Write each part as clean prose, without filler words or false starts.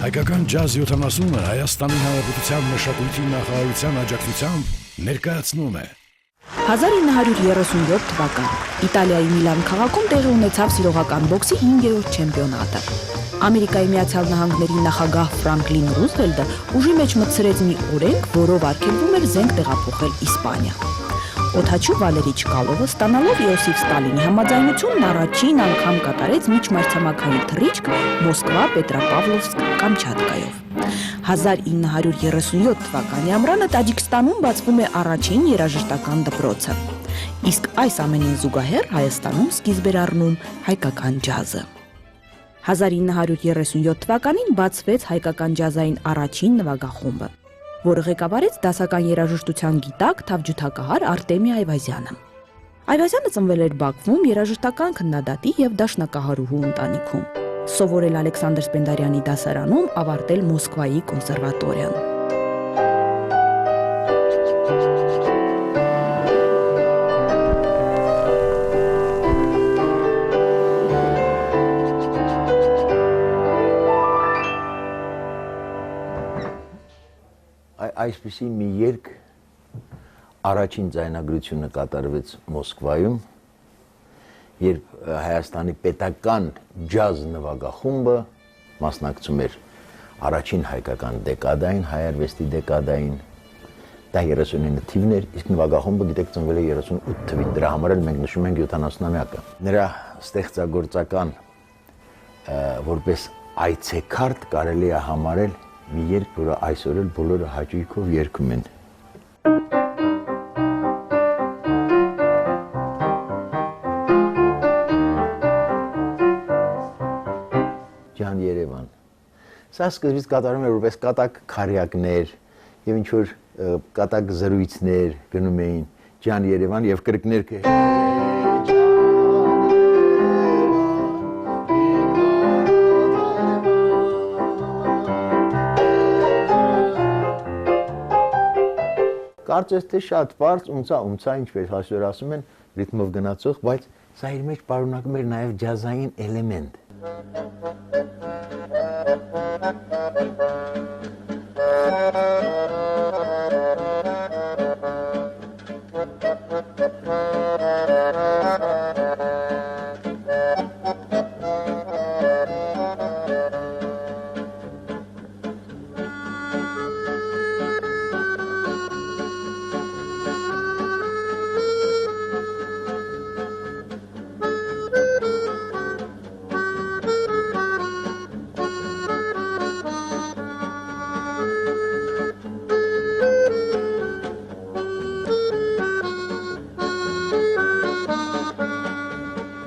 Հայկական ջազ 70-ը Հայաստանի Հանրապետության մշակույթի նախարարության աջակցությամբ ներկայացնում է 1937 թվական Իտալիայի Միլան քաղաքում տեղի ունեցավ սիրողական բոքսի 5-րդ չեմպիոնատը։ Ամերիկայի Միացյալ Նահանգների նախագահ Ֆրանկլին Ռուզվելտը ուժի մեջ մտցրեց մի օրենք, որով արգելվում էր զենք տեղափոխել Իսպանիա։ Օդաչու Վալերի Չկալովը, ստանալով Իոսիֆ Ստալինի համաձայնությունն առաջին անգամ կատարեց միջմայրցամաքային թռիչք Մոսկվա, Պետրապավլովսկ, Կամչատկայով։ 1937 թվականի ամռանը Տաջիկստանում բացվում է առաջին երաժշտական դպրոցը։ Իսկ այս ամենին զուգահեռ Հայաստանում սկիզբ էր առնում հայկական ջազը։ 1937 թվականին բացվեց հայկական ջազային առաջին նվագախումբը, որը ղեկավարեց դասական երաժշտության գիտակ թավջութակահար Արտեմի Այվազյանը։ Այվազյանը ծնվել էր Բաքվում երաժշտական քննադատի եւ դաշնակահարուհու ընտանիքում։ Սովորել Ալեքսանդր Սպենդարյանի դասարանում, ավարտել Մոսկվայի կոնսերվատորիան։ Այսպիսի մի երգ առաջին ձայնագրությունը կատարվեց Մոսկվայում, երբ Հայաստանի պետական ջազ նվագախումբը մասնակցում էր առաջին հայկական դեկադային, հայ արվեստի դեկադային, դա 39 թիվն էր, իսկ նվագախումբը գիտեք ծնվել է 38 թվին, դրա համար էլ մենք նշում ենք 70-ամյակը։ Նրա ստեղծագործական որպես այցեքարտ կարելի է համարել մի երգ, որը այսօր էլ բոլորը հաճույքով երգում են։ Ջան Երևան։ Սա սկզբից կատարում էր որպես կատակ քարյակներ եւ ինչ որ կատակ զրույցներ գնում էին Ջան Երևան եւ կրկներ Կարծես թե շատ բարձ ումցա ինչպես այսօր ասում են ռիթմով գնացող, բայց սա իր մեջ պարունակում էր նաև ջազային էլեմենտ։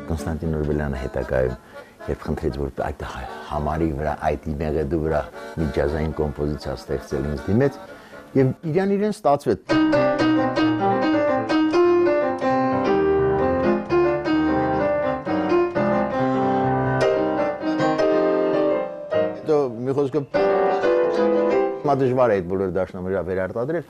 Կոնստանտին Օրբելյանը հետագայում երբ խնդրեց, որ այդ համարի վրա, այդ մեղեդու վրա մի ջազային կոմպոզիցիա ստեղծել ինձ դիմեց եւ իրեն ստացվեց։ Դա մի խոսքով դժվար է այդ բոլոր դաշնամուրը վերարտադրել,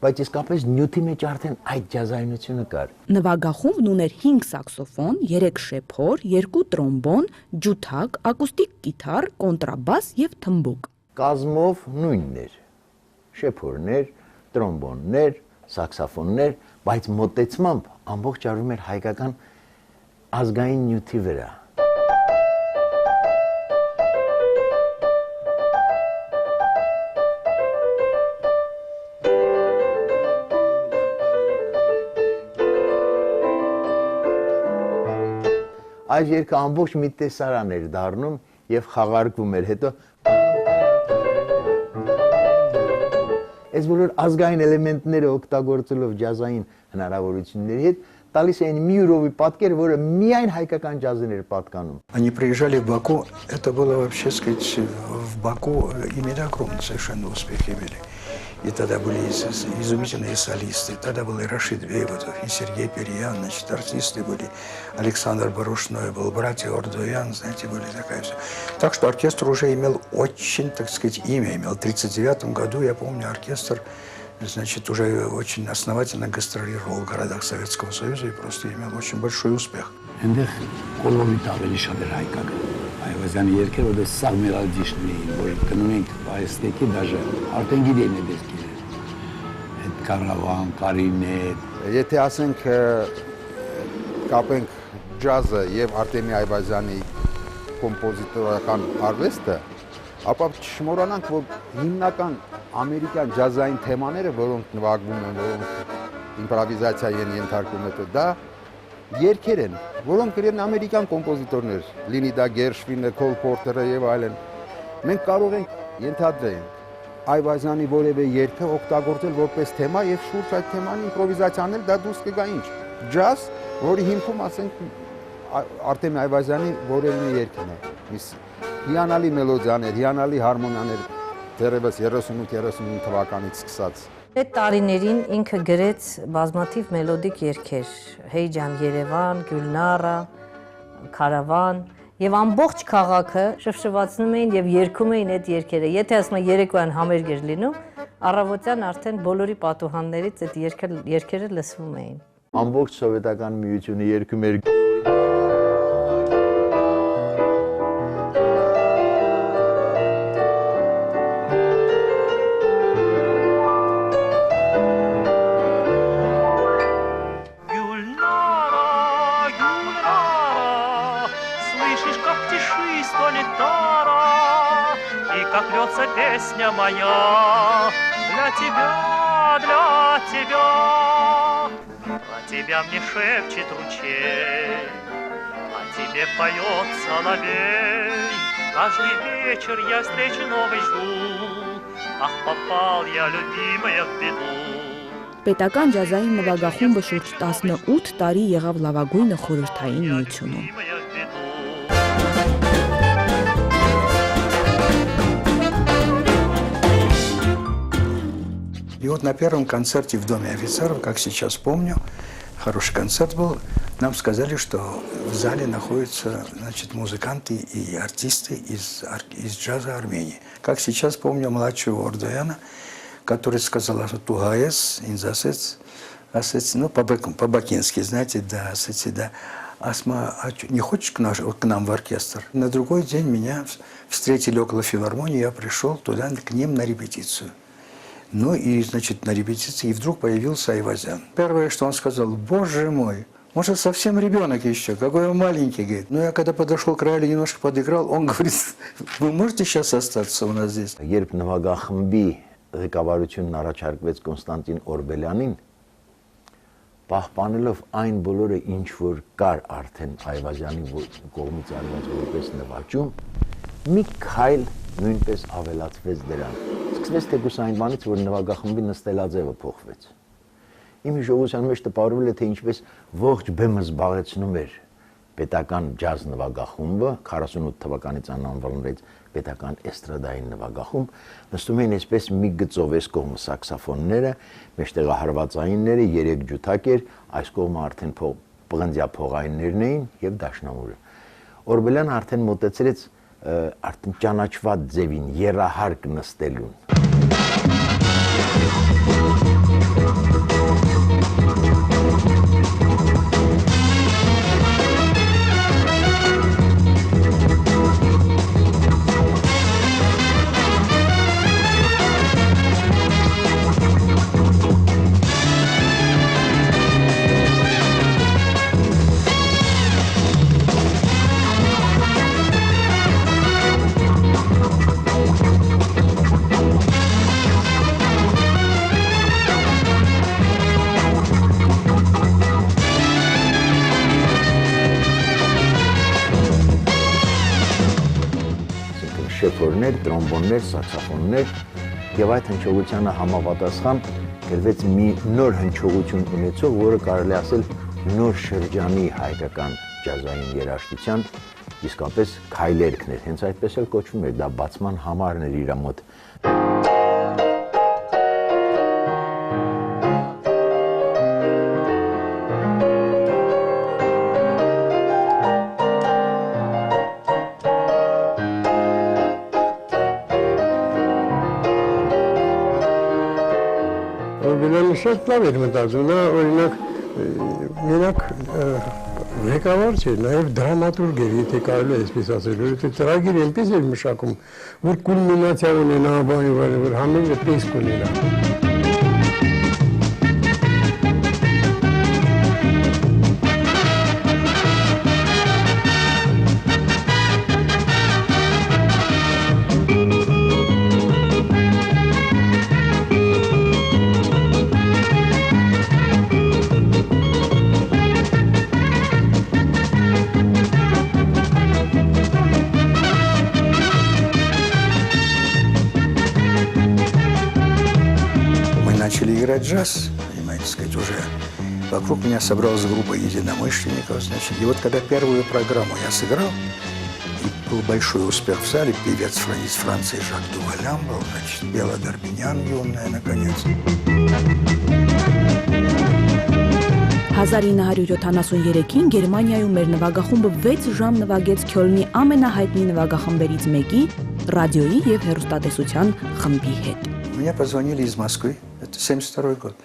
բայց իսկապես նյութի մեջ արդեն այդ ջազայնությունը կար։ Նվագախումբն ուներ 5 սաքսոֆոն, 3 շեփոր, 2 տրոմբոն, ջութակ, ակուստիկ կիթառ, կոնտրաբաս եւ թմբուկ։ Կազմով նույնն էր։ Շեփորներ, տրոմբոններ, սաքսոֆոններ, բայց մոտեցմամբ ամբողջ արվում էր հայկական ազգային նյութի վրա։ Այս երգը ամբողջ մի տեսարան էր դառնում եւ խաղարկվում էր, հետո այս բոլոր ազգային էլեմենտները օգտագործելով ջազային հնարավորությունների հետ տալիս էին մի ուրովի պատկեր, որը միայն հայկական ջազին էր պատկանում։ Они приезжали в Баку, это было вообще, сказать, в Баку имели огромный совершенно успех имели. И тогда были изумительные солисты, тогда был и Рашид Бейбутов, и Сергей Перьян, значит, артисты были, Александр Барушной был, братья Ордуян, знаете, были такая все. Так что оркестр уже имел очень, так сказать, имя имел. В 1939 году, я помню, оркестр, значит, уже очень основательно гастролировал в городах Советского Союза и просто имел очень большой успех. Այնտեղ կոլորիտ ավելի շատ էր հայկական։ Այվազյանի երկերը, որտեղ սաղ մելոդիչներ էին, որ գնում ենք այս տեկի դաժե արդեն գիտեին այդ երկերը։ Այդ Կարավան, Կարինետ։ Եթե ասենք կապենք ջազը եւ Արտեմի Այվազյանի կոմպոզիտորական արվեստը, ապա չշմորանանք, որ հիմնական ամերիկյան ջազային թեմաները, որոնք նվագվում են, որոնք իմպրովիզացիա են ենթարկվում, դա երգեր են, որոնք գրեն ամերիկյան կոմպոզիտորներ, լինի դա Գերշվինը, Քոլ Պորտերը եւ այլն։ Մենք կարող ենք ենթադրել Այվազյանի որևէ երգը օգտագործել որպես թեմա եւ շուրջ այդ թեման իմպրովիզացիա անել, դա դուրս կգա ինչ։ Ջազ, որի հիմքում ասենք Արտեմի Այվազյանի որևէ երգն է։ Հիանալի մելոդիաներ, հիանալի հարմոնիաներ, դեռևս 38-39 թվականից սկսած։ Այդ տարիներին ինքը գրեց բազմաթիվ մելոդիկ երգեր, Հեյ ջան Երևան, Գյուլնարա, Կարավան, եւ ամբողջ քաղաքը շվշվացնում էին եւ երգում էին այդ երգերը։ Եթե ասում են երեկոյան համերգ էր լինում, առավոտյան արդեն բոլորի պատուհաններից այդ երգերը լսվում էին։ Ամբողջ սովետական միությունը երգում էր Песня моя для тебя, про тебя мне шепчет ручей, о тебе поет соловей. Каждый вечер я встречи новой жду, ах, попал я, любимая, в беду. Պետական ջազային նվագախումբը շուրջ 18 տարի եղավ լավագույնը խորհրդային միությունում։ И вот на первом концерте в Доме офицеров, как сейчас помню, хороший концерт был, нам сказали, что в зале находятся, значит, музыканты и артисты из джаза Армении. Как сейчас помню младшего Ордояна, который сказал, что тугаес, инзасец, ну, по-бакински, знаете, да, да. Асма, а не хочешь к нам в оркестр? На другой день меня встретили около филармонии, я пришел туда к ним на репетицию. Ну и, значит, на репетиции, и вдруг появился Айвазян. Первое, что он сказал, боже мой, может, совсем ребенок еще, какой он маленький, говорит. Ну, я когда подошел к роялю, немножко подыграл, он говорит, вы можете сейчас остаться у нас здесь? Երբ նվագախմբի ղեկավարությունն առաջարկվեց Կոնստանտին Օրբելյանին, պահպանելով այն բոլորը, ինչ որ կար արդեն Այվազյանի կողմից արված որպես նվաճում, մի քայլ նույնպես ավելացվեց դրան։ Սկսվեց թեկուզ այն բանից, որ նվագախմբի նստելաձևը փոխվեց։ Իմ հիշողության մեջ տպավորվել է, թե ինչպես ողջ բեմը զբաղեցնում էր պետական ջազ նվագախումբը, 48 թվականից անվանվեց պետական էստրադային նվագախումբ, նստում էին այսպես մի գծով, այս կողմը սաքսոֆոնները, մեջտեղահարվածայինները, 3 ջութակ էր, այս կողմը արդեն պղնձյա փողայիններն էին եւ դաշնամուրը։ Օրբելյանը արդեն մոտեցրեց արդեն ճանաչված ձևին, երահարկ նստելուն։ շեփորներ, տրոմբոններ, սաքսոֆոններ եւ այդ հնչողությանը համապատասխան գրվեց մի նոր հնչողություն ունեցող, որը կարելի ասել նոր շրջանի հայկական ջազային երաժշտության իսկապես քայլերքն էր, հենց այդպես էլ կոչվում էր, դա բացման համարն էր իր մոտ։ Շատ լավ էր մտածում, նա օրինակ մենակ Ղեկավար չէ, նաև դրամատուրգ էր, եթե կարելի է այսպես ասել, որովհետեւ ծրագիրը այնպես էր մշակում, որ կուլմինացիա ունենա, որ համենը պես կունենա։ Играть джаз, понимаете, сказать, уже вокруг меня собралась группа единомышленников, значит, и вот когда первую программу я сыграл, и был большой успех в зале, певец из Франции Жак Дувалян был, значит, Бела Дарбинян юная, наконец. 1973-ին Գերմանիայում մեր նվագախումբը 6 ժամ նվագեց Քյոլնի ամենահայտնի նվագախմբերից մեկի, ռադիոյի եւ հեռուստատեսության խմբի հետ։ Меня позвонили из Москвы, это 72-й год,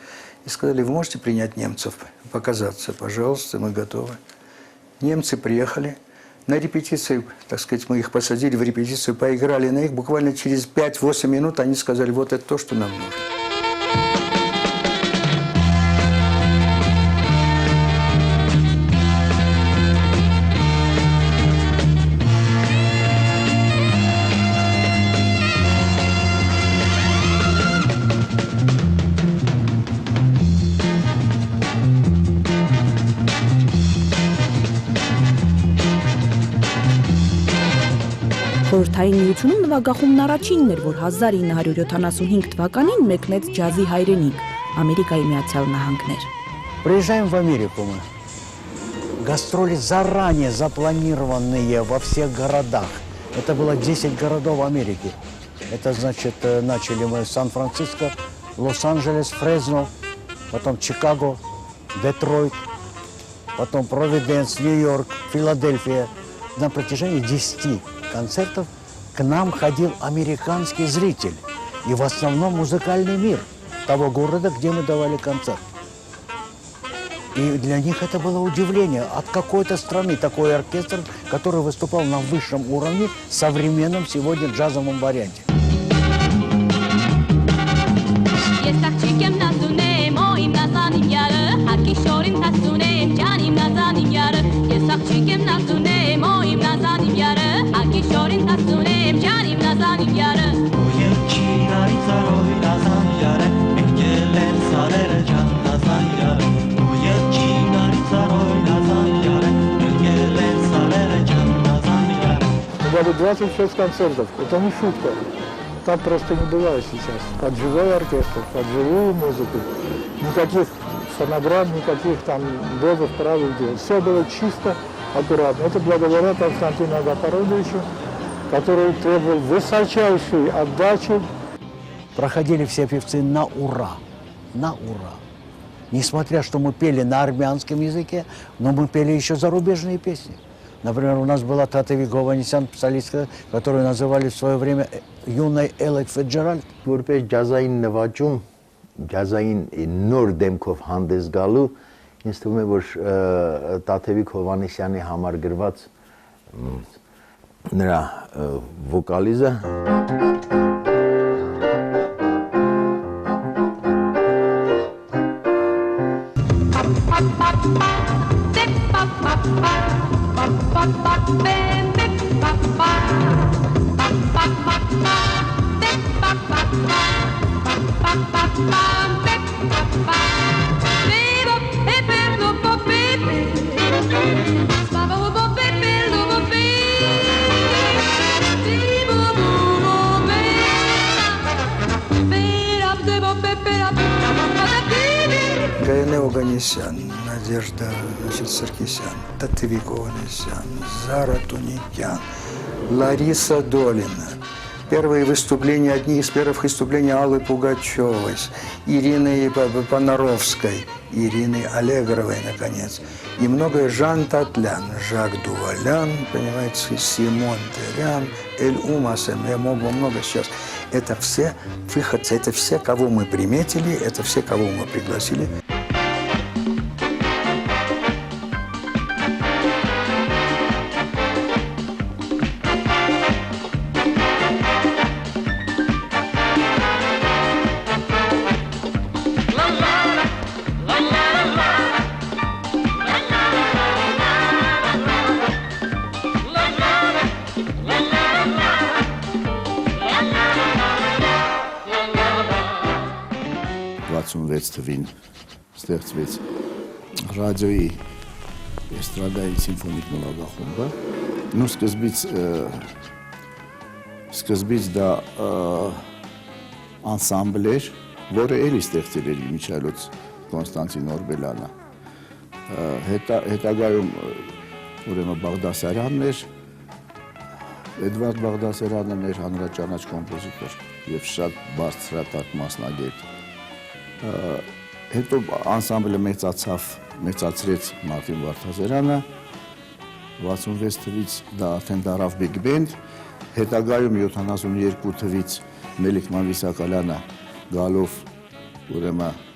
и сказали, вы можете принять немцев, показаться, пожалуйста, мы готовы. Немцы приехали на репетицию, так сказать, мы их посадили в репетицию, поиграли на их, буквально через 5-8 минут они сказали, вот это то, что нам нужно. Խորհրդային միությունում նվագախումբն առաջինն էր, որ 1975 թվականին մեկնեց ջազի հայրենիք, Ամերիկայի Միացյալ Նահանգներ։ Приезжаем в Америку мы. Гастроли заранее запланированные во всех городах. Это было 10 городов Америки. Это значит, начали мы с Сан-Франциско, Лос-Анджелес, Фресно, потом Чикаго, Детройт, потом Провиденс, Нью-Йорк, Филадельфия. На протяжении 10 концертов к нам ходил американский зритель. И в основном музыкальный мир того города, где мы давали концерт. И для них это было удивление. От какой-то страны такой оркестр, который выступал на высшем уровне, в современном сегодня джазовом варианте. Было 26 концертов, это не шутка. Там просто не бывает сейчас. Под живой оркестр, под живую музыку. Никаких фонограмм, никаких там дозов, правил дел. Все было чисто, аккуратно. Это благодаря Константину Агафаровичу, который требовал высочайшей отдачи. Проходили все певцы на ура. На ура. Несмотря, что мы пели на армянском языке, но мы пели еще зарубежные песни. Например, у нас была Татевիկ Հովանեսյան солистка, которую называли в свое время юной Элլой Фиցջերալդ. Որպես ջազային նվաճում, ջազային նոր դեմքով հանդես գալու, ինձ թվում է, որ Տաթևիկ Հովանեսյանի համար գրված նրա վոկալիզը Гаянэ Оганесян, Надежда Саркисян, Татевик Хованесян, Зара Тунникян, Лариса Долина. Первые выступления, одни из первых выступлений Аллы Пугачевой, Ирины Понаровской, Ирины Аллегровой, наконец. И многое Жан Татлян, Жак Дувалян, понимаете, Симон Терян, Эль Умасен, я мог бы много сейчас. Это все выходцы, это все, кого мы приметили, это все, кого мы пригласили. 66 թվին ստեղծվեց ռադիոյի էստրադայի սիմֆոնիկ նվագախումբը։ Նու սկզբից դա անսամբլ էր, որը էլի ստեղծել էր Միչայլոց Կոնստանտին Օրբելյանը։ Հետագայում ուրեմն Բաղդասարյանն էր, Էդվարդ Բաղդասարյանը մեր հանրաճանաչ կոմպոզիտոր եւ շատ բարձրատար մասնագետ։ Հետո անսամբլը մեծացրեց Մարտին Վարդազարյանը, 66 թվից դա արդեն դարավ Big Band, հետագայում 72 թվից Մելիք Մավիսակալյանը գալով ուրեմն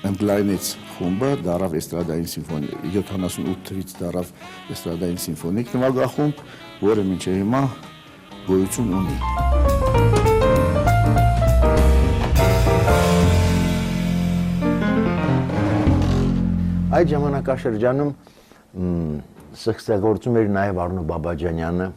ընդլայնեց խումբը, դարավ էստրադային սիմֆոնիկ, 78 թվից դարավ էստրադային սիմֆոնիկ նվագախումբ, որը մինչև հիմա գոյություն ունի։ Այդ ժամանակաշրջանում ստեղծագործում էր նաև Արնո Բաբաջանյանը։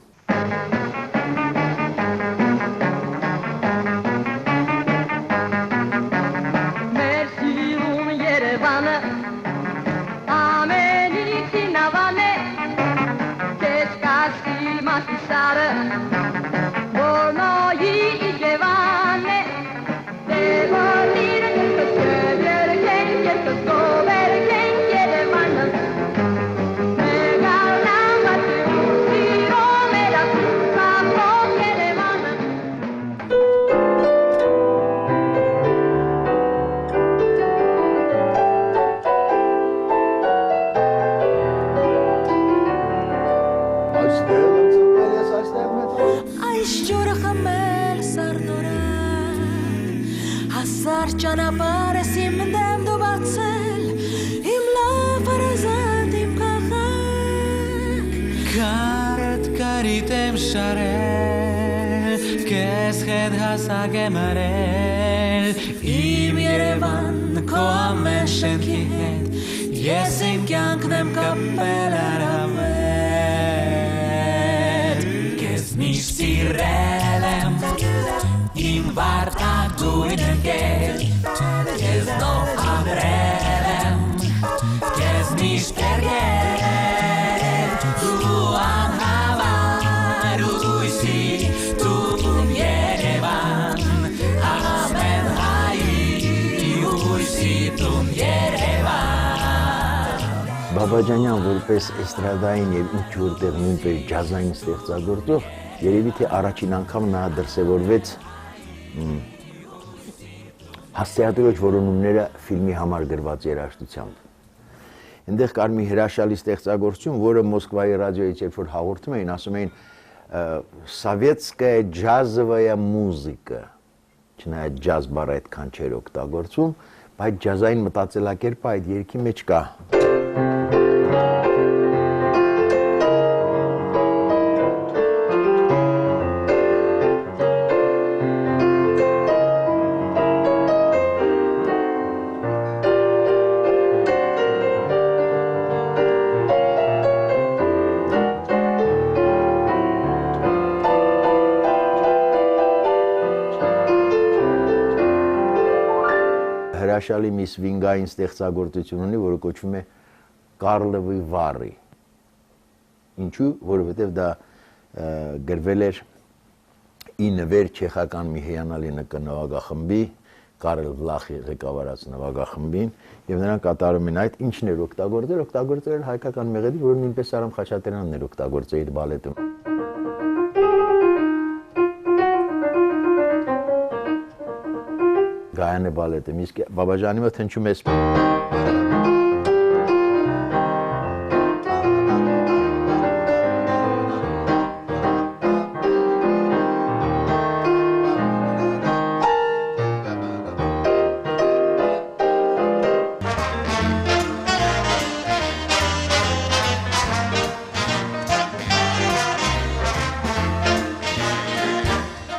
Իմ Երևան քո ամեն շենքի հետ ես իմ կյանքն եմ կապել արավետ Քեզ միշտ սիրել եմ իմ վարտագույն ընկեր Քեզ նոր ագրել եմ Քեզ միշտ կերգել Դու անհավար ույսի Դու Երևան Բաբաջանյան որպես էստրադային եւ ինչ որտեղ նույնպես ջազային ստեղծագործող երևի թե առաջին անգամ նա դրսևորվեց հասցեատիրոջ որոնումները ֆիլմի համար գրված երաժշտությամբ։ Այնտեղ կար մի հրաշալի ստեղծագործություն, որը Մոսկվայի ռադիոից երբ որ հաղորդում էին, ասում էին «Սովետская джазовая музыка», չնայած ջազ բառը այդքան չէր օգտագործվում, բայց ջազային մտածելակերպը այդ երգի մեջ կա։ Հրաշալի մի սվինգային ստեղծագործություն ունի, որը կոչվում է Կարլովի վառի։ Ինչու, որովհետև դա գրվել էր ի նվեր չեխական մի հիանալի նվագախմբի, Կարլ Վլախի ղեկավարած նվագախմբին, եւ նրանք կատարում են այդ ինչն էր օգտագործել հայկական մեղեդի, որը նույնպես Արամ Խաչատրյանն էր օգտագործել իր բալետում։ Գայանը բալետը, իսկ Բաբաջանի մոտ հնչում է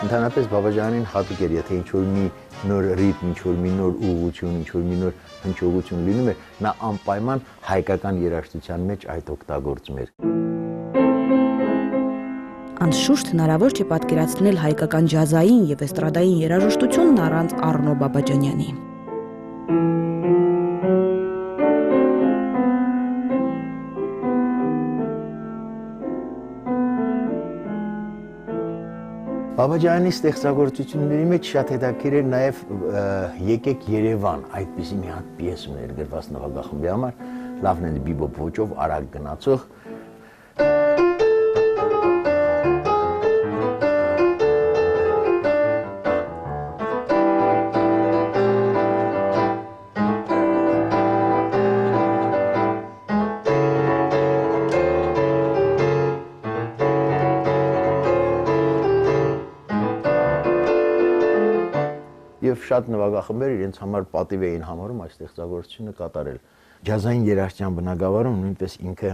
Ընդհանրապես Բաբաջանին հատուկ էր, եթե ինչ-որ մի նոր ռիթմ, ինչ-որ մի նոր ուղղություն, ինչ-որ մի նոր հնչողություն լինում էր, նա անպայման հայկական երաժշտության մեջ այդ օգտագործում էր։ Անշուշտ հնարավոր չէ պատկերացնել հայկական ջազային եւ էստրադային երաժշտությունն առանց Արնո Բաբաջանյանի։ Բաբաջյանի ստեղծագործությունների մեջ շատ հետաքրքիր էր նաև Եկեք Երևան, այդպիսի մի հատ պիես ուներ գրված նվագախմբի համար, լավն է բիբոփ ոճով արագ գնացող։ Եվ շատ նվագախմբեր իրենց համար պատիվ էին համարում այս ստեղծագործությունը կատարել։ Ջազային երաժշտության բնագավառում նույնպես ինքը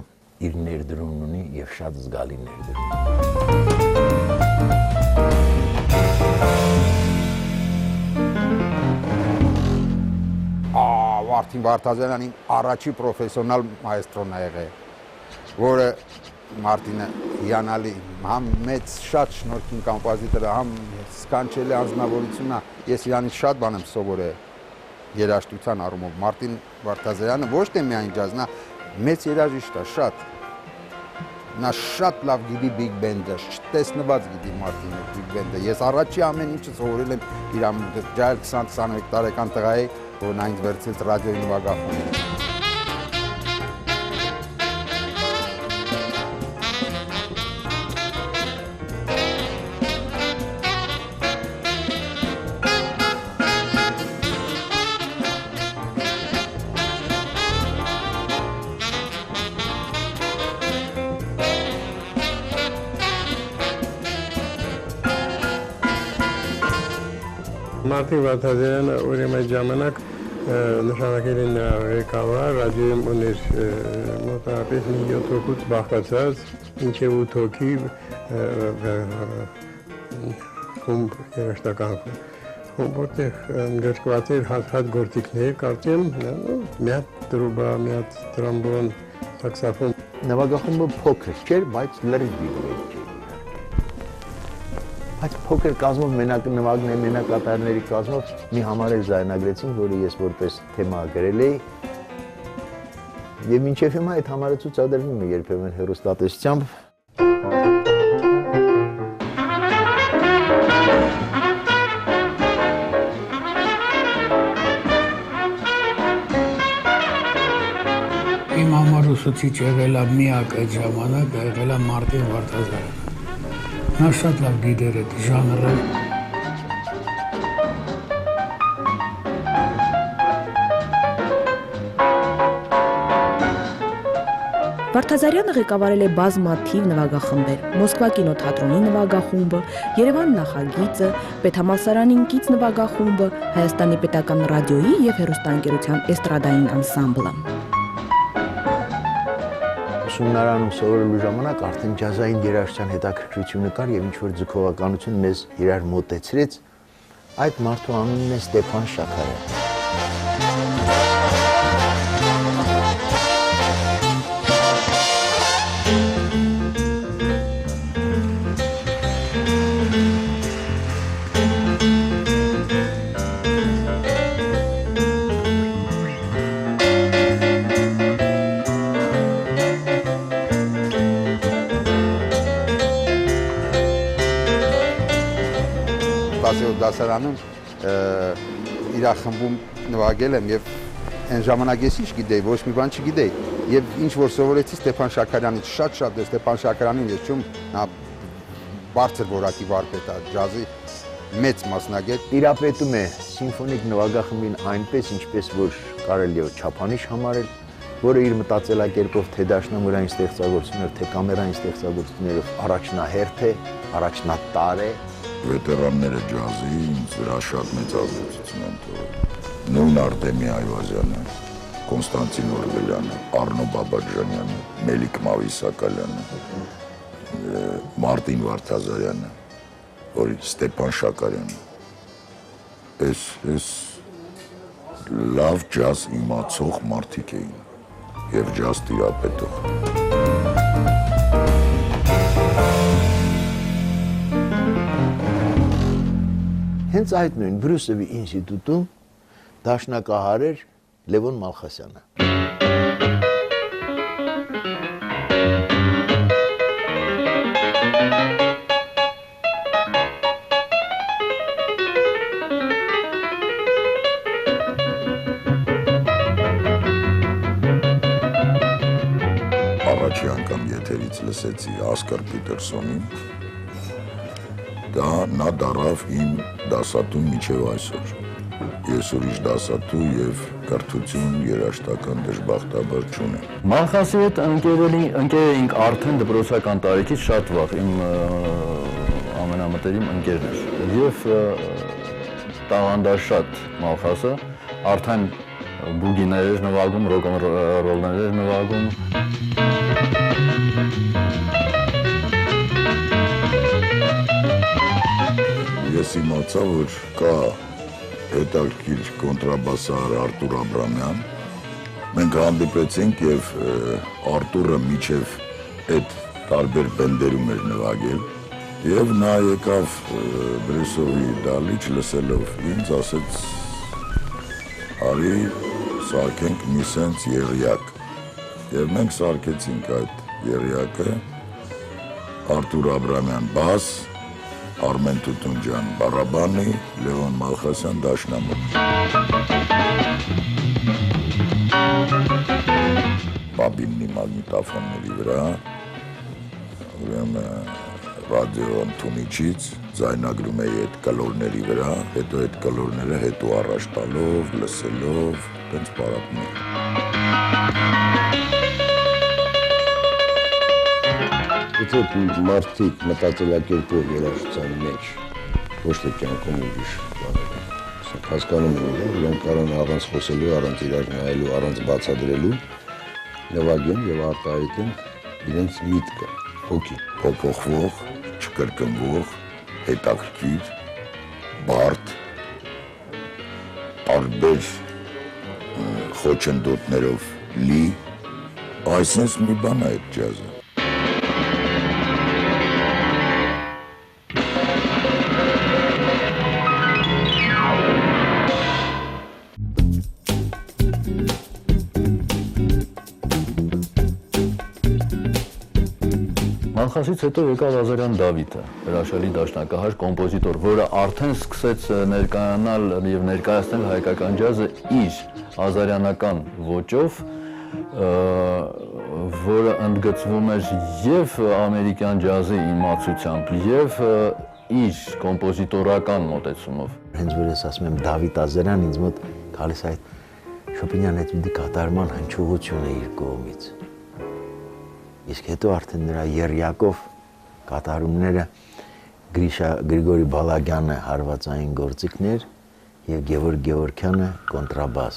իր ներդրումն ունի եւ շատ զգալի ներդրում։ Մարտին Վարդազարյանին առաջի պրոֆեսիոնալ մայստրոն ա եղել, որը Մարտինը հիանալի, համ մեծ շատ շնորհքին կոմպոզիտոր է, համ սքանչելի անձնավորություն է, ես իրանից շատ բան եմ սովորել երաժշտության առումով։ Մարտին Վարդազարյանը ոչ թե միայն ջազ, նա մեծ երաժիշտ է, շատ։ Նա շատ լավ գիտի բիգ բենդը, չտեսնված գիտի Մարտինը բիգ բենդը։ Ես առաջի ամեն ինչը սովորել եմ իրան, ջայլ 20-21 տարեկան տղա է, որ նա ինձ վերցրեց ռադիոյի նվագախմբին։ Մարտին Վարդազարյանը ուրեմն այդ ժամանակ նշանակել են նրա ղեկավար, ռադիոյում ուներ մոտավորապես մի 7 հոգուց բաղկացած, մինչև 8 հոգի խումբ, երաժշտական խումբ, որտեղ գրկված էր հատ գործիքներ, կարծեմ, մի հատ տրուբա, մի հատ տրամբոն, սաքսոֆոն։ Նվագախումբը փոքր չէր, բայց լրիվ բիգ չէր։ Այդ փոքր կազմով նվագների մենակատարների կազմով մի համար էլ զայնագրեցին, որը ես որպես թեմա գրել էի։ Եվ մինչև հիմա այդ համարը ցուցադրվում է երբեմն հեռուստատեսությամբ։ Իմ համար ուսուցիչ եղել է միակ այդ ժամանակ, եղել է Մարտին Վարդազարյանը։ Նա շատ լավ գիտեր այդ ժանրը։ Վարդազարյանը ղեկավարել է բազմաթիվ նվագախմբեր՝ Մոսկվա կինոթատրոնի նվագախումբը, Երևան նախագիծը, Պետհամալսարանին կից նվագախումբը, Հայաստանի պետական ռադիոյի եւ հեռուստաընկերության էստրադային անսամբլը։ Ուսումնարանում սովորելու ժամանակ արդեն ջազային երաժշտության հետաքրքրությունը կար եւ ինչ-որ ձգողականություն մեզ իրար մոտեցրեց։ Այդ մարդու անունն է Ստեփան Շաքարյան։ Դասարանում իր խմբում նվագել եմ եւ այն ժամանակ ես ինչ գիտեի, ոչ մի բան չգիտեի եւ ինչ որ սովորեցի Ստեփան Շաքարյանից շատ Ստեփան Շաքարյանին ես ճում նա բարձր որակի վարպետ է, ջազի մեծ մասնագետ, տիրապետում է սիմֆոնիկ նվագախմբին այնպես, ինչպես որ կարելի է չափանիշ համարել, որը իր մտածելակերպով թե դաշնամուրային ստեղծագործություններով, թե կամերային ստեղծագործություններով առաջնահերթ է, առաջնատար է։ Վետերանները ջազի ինձ վրա շատ մեծ ազդեցություն են թողել։ Նույն Արտեմի Այվազյանը, Կոնստանտին Օրբելյանը, Արնո Բաբաջանյանը, Մելիք Մավիսակալյանը, Մարտին Վարդազարյանը, Ստեփան Շաքարյանը։ Այս լավ ջազ իմացող մարդիկ էին եւ ջազ տիրապետող։ Հենց այդ նույն Բրյուսովի ինստիտուտում դաշնակահար էր Լևոն Մալխասյանը։ Առաջի անգամ եթերից լսեցի Ասկար Պիտերսոնին, դա նա դարավ իմ դասատուն մինչև այսօր։ Ես ուրիշ դասատու եւ կրթություն երաժշտական դժբախտաբար չունեմ։ Մալխասի հետ ընկեր էինք արդեն դպրոցական տարիքից շատ վաղ, իմ ամենամտերիմ ընկերն էր։ Եվ տաղանդաշատ Մալխասը արդեն բուգիներ էր նվագում, ռոք-ն-ռոլներ էր նվագում։ Ես իմացա, որ կա հետաքրքիր կոնտրաբասար Արտուր Աբրամյան։ Մենք հանդիպեցինք եւ Արտուրը միջև այդ տարբեր բենդերում էր նվագել եւ նա եկավ Բրեսովի դալիճ լսելով ինձ ասեց արի սարքենք մի սենց եղյակ եւ մենք սարքեցինք այդ եղյակը Արտուր Աբրամյան բաս Արմեն Տուտունջյան բարաբանի, Լևոն Մալխասյան դաշնամուր։ Բաբիննի մագնիտոֆոնների վրա, ուրեմն ռադիո ընդունիչից ձայնագրում էի այդ կլորների վրա, հետո այդ կլորները հետո առաջ տալով, լսելով, տենց պարապում էի։ Եթե մարդիկ մտածելակերպով երաժշտության մեջ ոչ թե կյանքում ուրիշ բաներ հասկանում են, իրենք կարող են առանց խոսելու, առանց իրար նայելու, առանց բացատրելու նվագեն եւ արտահայտեն իրենց միտքը, հոգին, փոփոխվող, չկրկնվող, հետաքրքիր, բարդ, տարբեր խոչընդոտներով լի, այսպես մի բան է այդ ջազը։ Մալխասից հետո եկավ Ազարյան Դավիթը, հրաշալի դաշնակահար կոմպոզիտոր, որը արդեն սկսեց ներկայանալ եւ ներկայացնել հայկական ջազը իր ազարյանական ոճով, որը ընդգծվում էր եւ ամերիկյան ջազի իմացությամբ եւ իր կոմպոզիտորական մոտեցումով։ Հենց որ ես ասում եմ Դավիթ Ազարյան, ինձ մոտ գալիս այդ Շոպենյան այդ մի կատարման հնչողություն է իր կողմից։ Իսկ հետո արդեն նրա եռյակով կատարումները Գրիգորի Բալագյանը հարվածային գործիքներ եւ Գևորգ Գևորգյանը կոնտրաբաս։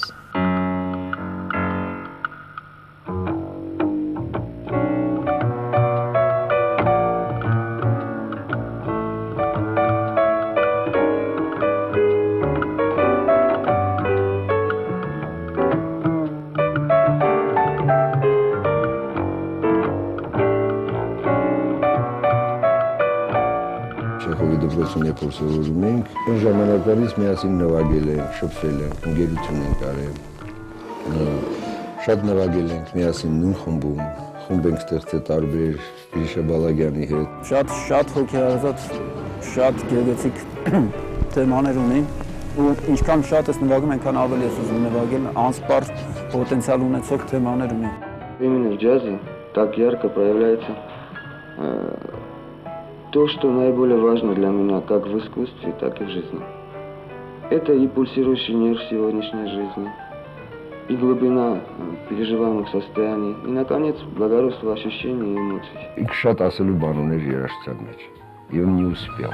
Երբ որ սովորում ենք, այն ժամանակվանից միասին նվագել ենք, շփվել ենք, ընկերություն ենք արել, շատ նվագել ենք միասին նույն խմբում, խումբ ենք ստեղծել տարբեր Գրիշա Բալագյանի հետ։ Շատ հոգեարազատ, շատ գեղեցիկ թեմաներ ունի ու ինչքան շատ ես նվագում, այնքան ավելի ես ուզում նվագել, անսպառ պոտենցիալ ունեցող թեմաներ ունի։ Именно в джазе так ярко проявляется то, что наиболее важно для меня, как в искусстве, так и в жизни. Это и пульсирующий нерв сегодняшней жизни, и глубина переживаемых состояний, и, наконец, благородство ощущений и эмоций. Их շատ ասելու բան ուներ երաժշտության մեջ, եւ не успел.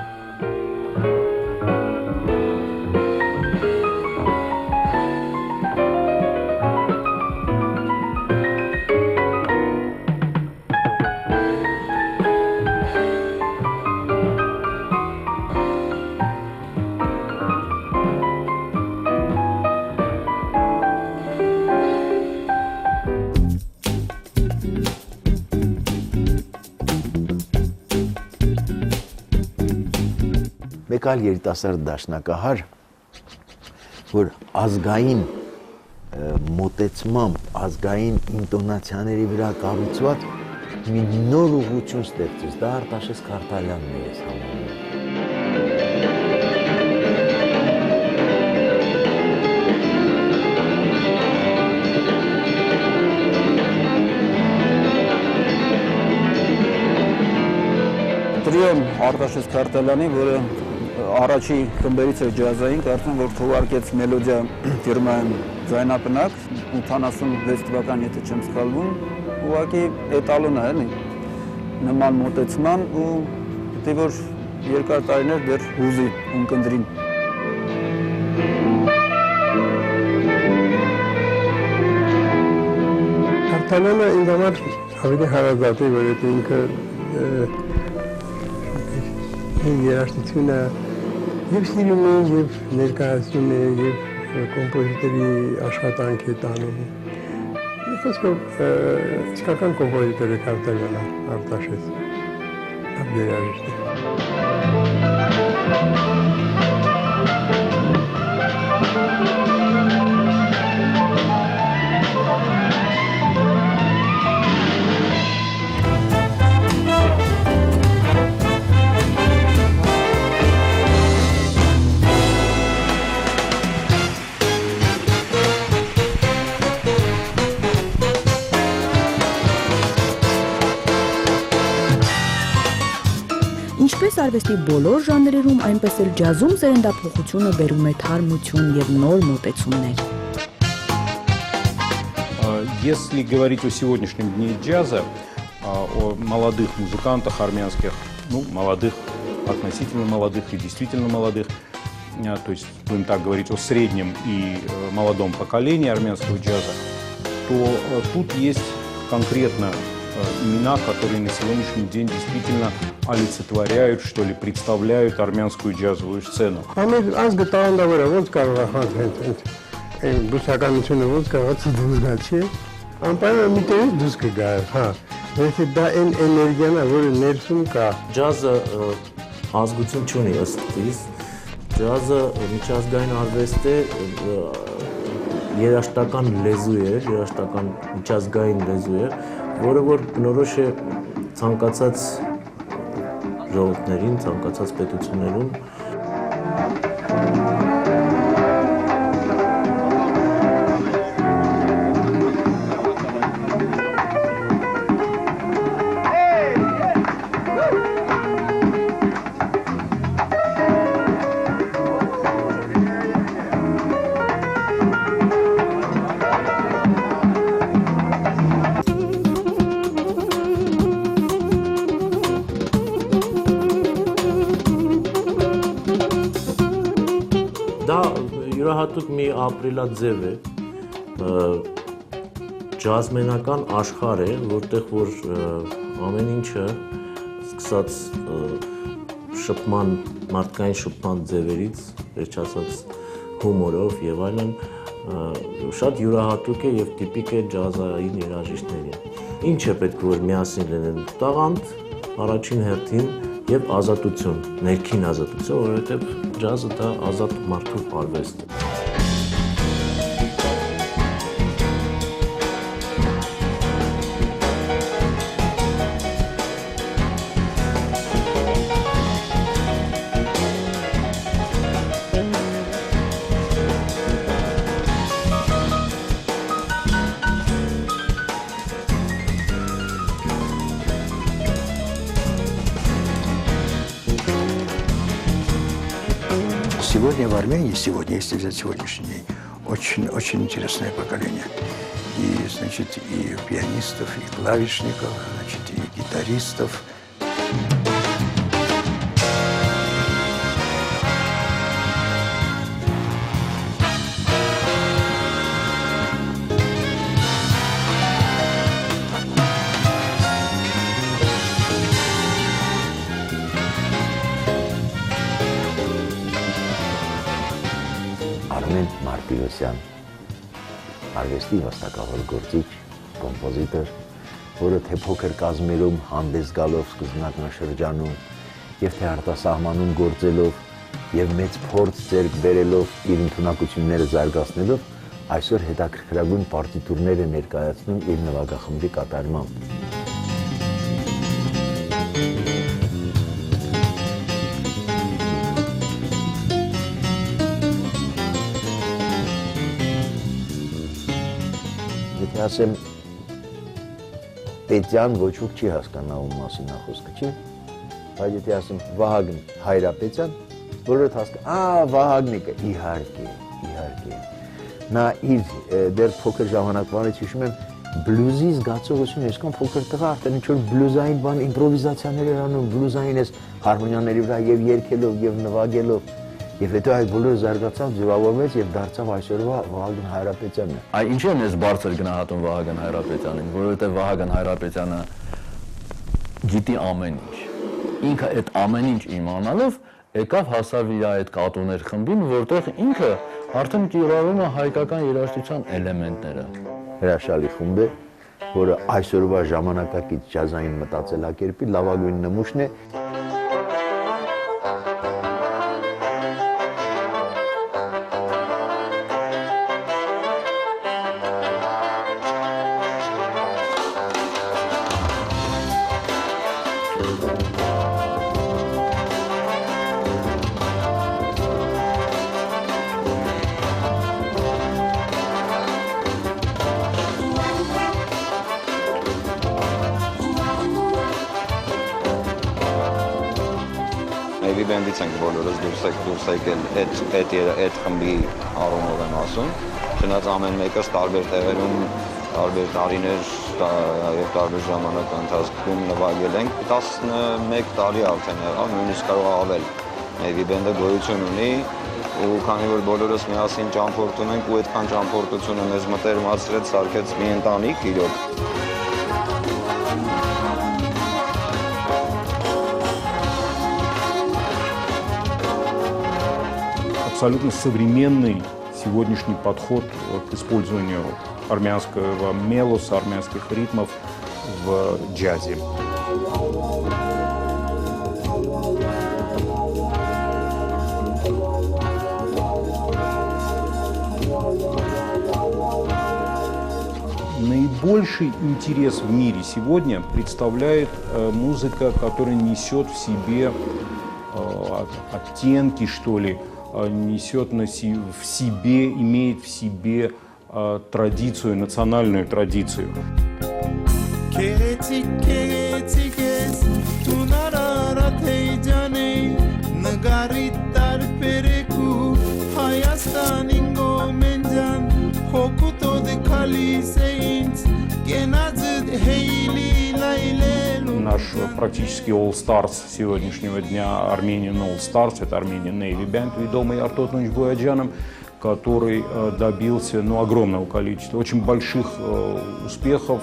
Մեկ այլ երիտասարդ դաշնակահար, որ ազգային մոտեցմամբ, ազգային ինտոնացիաների վրա կառուցված մի նոր ուղղություն ստեղծեց, դա Արտաշես Քարթալյանն է ես համարում։ Տրիոն Արտաշես Քարթալյանի, որը առաջի խմբերից էր ջազային, կարծում որ թողարկեց մելոդիա ֆիրմայում ձայնապնակ 86 թվական, եթե չեմ սխալվում, ուղղակի էտալոն է, էլի, նման մոտեցման ու դե որ երկար տարիներ դեռ հուզի ունկնդրին։ Քարթալյանը ինձ համար ավելի հարազատ է, որ ինքը երաժշտությունը եւ սիրում է, եւ ներկայացնում է, եւ կոմպոզիտորի աշխատանք է տանում։ Խոսքով իսկական կոմպոզիտոր է Քարթալյանը, Արտաշես, երաժիշտ է։ Ինչպես արվեստի բոլոր ժանրերում, այնպես էլ ջազում սերնդափոխությունը բերում է թարմություն եւ նոր մոտեցումներ։ Если говорить о сегодняшнем дне джаза, о молодых музыкантах армянских, ну, молодых, относительно молодых и действительно молодых, то есть будем так говорить о среднем и молодом поколении армянского джаза, то тут есть конкретно имена, которые на сегодняшний день действительно олицетворяют, что ли, представляют армянскую джазовую сцену. Ջազը ազգություն չունի ըստ իս, ջազը միջազգային արվեստ է, երաժշտական լեզու է, երաժշտական միջազգային լեզու է, որը որ բնորոշ է ցանկացած ժողովուրդներին, ցանկացած պետություններում։ Դա յուրահատուկ մի ապրիլաձև է, ջազմենական աշխարհ է, որտեղ որ ամեն ինչը սկսած շփման, մարդկային շփման ձևերից, վերջացած հումորով եւ այլն, շատ յուրահատուկ է եւ տիպիկ է ջազային երաժիշտների։ Ինչ է պետք որ միասին լինեն տաղանդ, առաջին հերթին եւ ազատություն, ներքին ազատություն, որովհետեւ ջազը դա ազատ մարդու արվեստ է։ Сегодня в Армении, если взять сегодняшний день, очень интересное поколение. И, значит, и пианистов, и клавишников, значит, и гитаристов. Արմեն Մարտիրոսյան, արվեստի վաստակավոր գործիչ, կոմպոզիտոր, որը թե փոքր կազմերում հանդես գալով սկզբնական շրջանում եւ թե արտասահմանում գործելով եւ մեծ փորձ ձեռք բերելով իր ընդունակությունները զարգացնելով այսօր հետաքրքրագույն պարտիտուրներ է ներկայացնում իր նվագախմբի կատարմամբ։ Եթե ասեմ Պետյան ոչ ոք չի հասկանա ում մասին է խոսքը, չի։ Բայց եթե ասեմ Վահագն Հայրապետյան, բոլորը հասկանա, Վահագնիկը, իհարկե։ Նա իր դեռ փոքր ժամանակվանից հիշում եմ բլյուզի զգացողությունը, այսքան փոքր տղա արդեն ինչ-որ բլյուզային բան իմպրովիզացիաներ էր անում, բլյուզային էս հարմոնիաների վրա եւ երգելով եւ նվագելով։ Եվ հետո այդ բոլորը զարգացավ, ձևավորվեց եւ դարձավ այսօրվա Վահագն Հայրապետյանը։ Այ ինչի են ես բարձր գնահատում Վահագն Հայրապետյանին, որովհետեւ Վահագն Հայրապետյանը գիտի ամեն ինչ։ Ինքը այդ ամեն ինչ իմանալով եկավ հասավ իր այդ կատուներ խմբին, որտեղ ինքը արդեն կիրառում է հայկական երաժշտության էլեմենտները։ Հրաշալի խումբ է, որը այսօրվա ժամանակակից ջազային մտածելակերպի լավագույն նմուշն է։ Նեյվի բենդից ենք բոլորս դուրս եկել այդ խմբի առումով եմ ասում, չնայած ամեն մեկս տարբեր տեղերում, տարբեր տարիներ եւ տարբեր ժամանակ ընթացքում նվագել ենք, 11 տարի արդեն եղավ, նույնիսկ կարող ավել Նեյվի բենդը գոյություն ունի ու քանի որ բոլորս միասին ճամփորդում ենք ու այդքան ճամփորդությունը մեզ մտերմացրեց, սարքեց մի ընտանիք իրոք։ Абсолютно современный сегодняшний подход к использованию армянского мелоса, армянских ритмов в джазе. Наибольший интерес в мире сегодня представляет музыка, которая несет в себе оттенки, что ли, несет в себе, имеет в себе традицию, национальную традицию. Наш практически All Stars сегодняшнего дня, Armenian All Stars, это Armenian Navy Band, ведомый Артур Тунч Буяджаном, который добился огромного количества, очень больших успехов,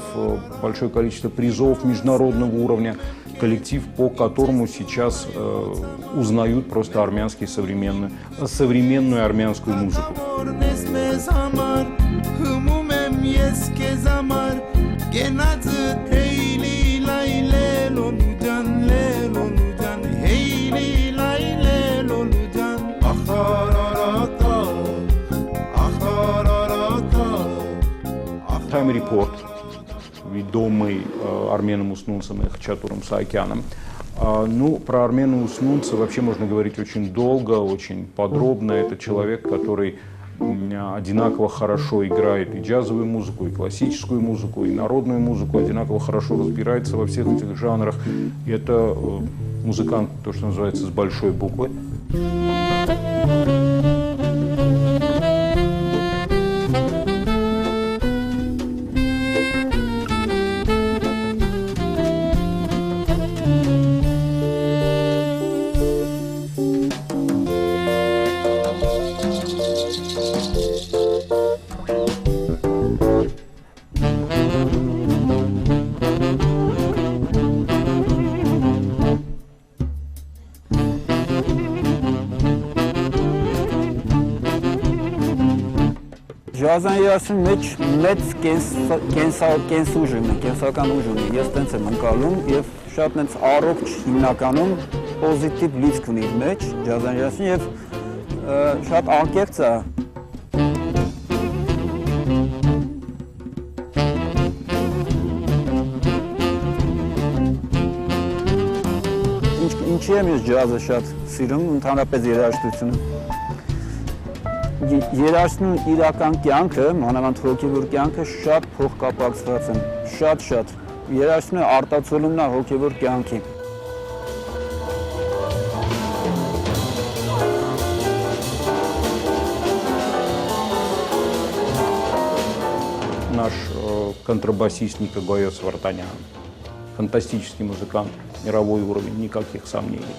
большое количество призов международного уровня, коллектив, по которому сейчас узнают просто армянские современную армянскую музыку. Time Report, ведомый Арменом Уснунцем и Хачатуром Саакяном. Ну, про Армена Уснунца вообще можно говорить очень долго, очень подробно. Это человек, который одинаково хорошо играет и джазовую музыку, и классическую музыку, и народную музыку, одинаково хорошо разбирается во всех этих жанрах. И это музыкант, то, что называется, с большой буквы. Ջազային երաժշտության մեջ մեծ կենսական ուժ ունի։ Ես տենց եմ ընկալում եւ շատ նենց առողջ հիմնականում պոզիտիվ լիցք ունի իր մեջ, ջազային երաժշտություն եւ շատ անկեղծ է։ Ինչի եմ ես ջազը շատ սիրում, ընդհանրապես երաժշտությունը։ Երաժշտությունն իրական կյանքը, մանավանդ հոգևոր կյանքը շատ փոխկապակցված են, շատ։ Երաժշտությունը արտացոլումն է հոգևոր կյանքի։ Наш контрабасист Никогоев Свартанян, фантастический музыкант, мировой уровень, никаких сомнений.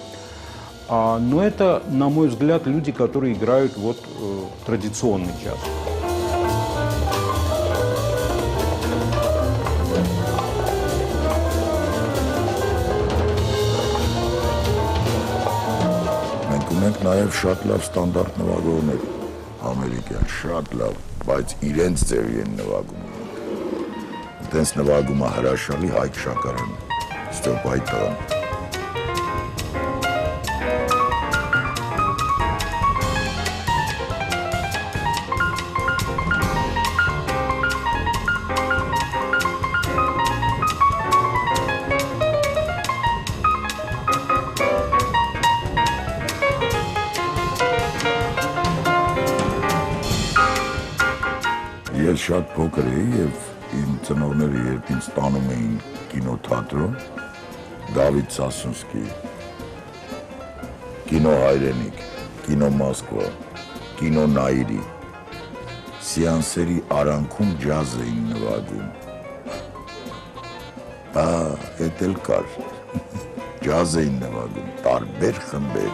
Но это, на мой взгляд, люди, которые играют традиционный джаз. Մենք ունենք նաև շատ լավ ստանդարտ նվագողներ ամերիկյան, շատ լավ, բայց իրենց ձևի են նվագում։ Այդպես նվագում է հրաշալի Հայկ Շաքարյանը, Ստեփայ տղան։ Ես շատ փոքր էի եւ իմ ծնողները երբ ինձ տանում էին կինոթատրոն, Դավիթ Սասունսկի, կինո Հայրենիք, կինո Մոսկվա, կինո Նաիրի, սեանսերի արանքում ջազ էին նվագում։ Էդ էլ կար, ջազ էին նվագում, տարբեր խմբեր։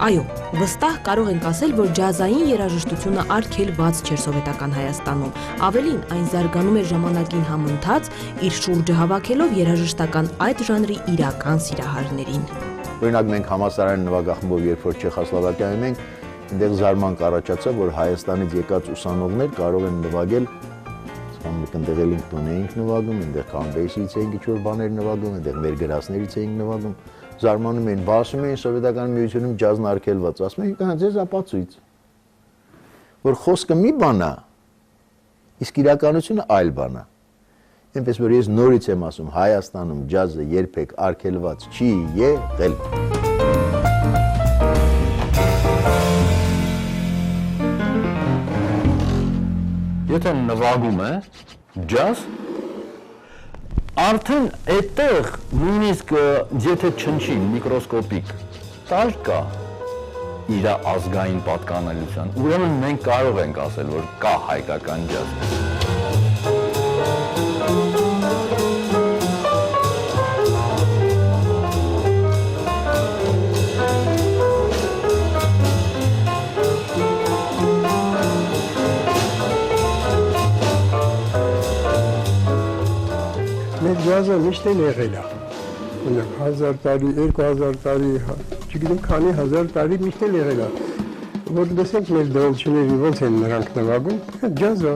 Այո, վստահ կարող ենք ասել, որ ջազային երաժշտությունը արգելված չէր սովետական Հայաստանում։ Ավելին, այն զարգանում էր ժամանակին համընթաց, իր շուրջը հավաքելով երաժշտական այդ ժանրի իրական սիրահարներին։ Օրինակ մենք համալսարանի նվագախմբով երբ որ Չեխոսլովակիայում ենք, այնտեղ զարմանք առաջացավ, որ Հայաստանից եկած ուսանողներ կարող են նվագել, այնտեղ Էլինգտոն էինք նվագում, այնտեղ Կամբեյսից էինք ինչ-որ բաներ նվագում, այնտեղ մեր գրասներից էինք նվագում, զարմանում էին, ասում էին Սովետական միությունում ջազն արգելված, ասում էին, ձեզ ապացույց, որ խոսքը մի բան է, իսկ իրականությունը այլ բան է։ Այնպես որ ես նորից եմ ասում, Հայաստանում ջազը երբեք արգելված չի եղել։ Եթե նվագում է ջազ, արդեն այդտեղ նույնիսկ եթե չնչի միկրոսկոպիկ տալ կա իր ազգային պատկանելիության, ուրեմն մենք կարող ենք ասել, որ կա հայկական ջազ։ Մեր ջազը միշտ էլ եղել է։ Ունենք 1000 տարի, 2000 տարի, չգիտեմ քանի հազար տարի միշտ էլ եղել է։ Որ դեսենք մեր դրամչիների ոնց են նրանք նվագում, ջազը,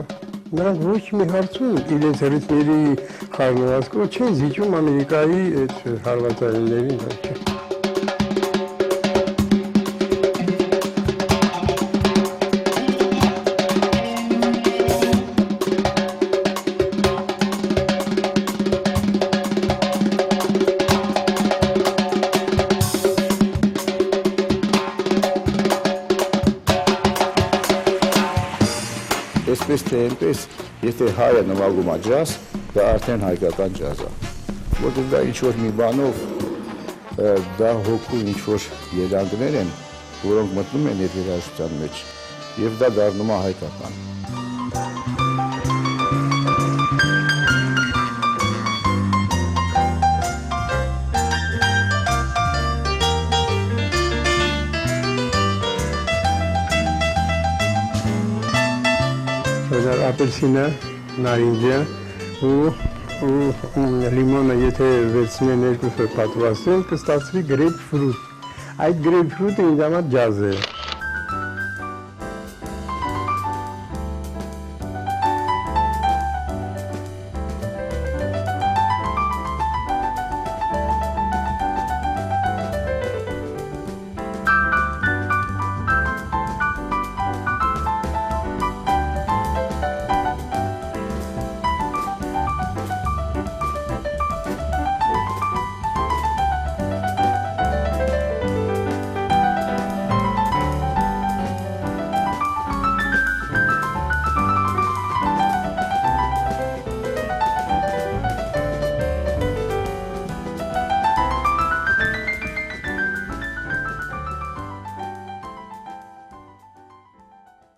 նրանք ոչ մի հարցում իրենց ռիթմերի խառնվածքով չեն զիջում Ամերիկայի այդ հարվածայիններին, չէ։ Այսպես թե այնպես, եթե հայը նվագում է ջազ, դա արդեն հայկական ջազ է։ Որտեղ դա ինչ-որ մի բանով, դա հոգու ինչ-որ երանգներ են, որոնք մտնում են այդ երաժշտության մեջ, և դա դառնում է հայկական։ Ապելսինը, նարինջը ու լիմոնը եթե վերցնեն երկուսը պատվաստեն, կստացվի գրեյփֆրուտ։ Այդ գրեյփֆրուտը ինձ համար ջազ է։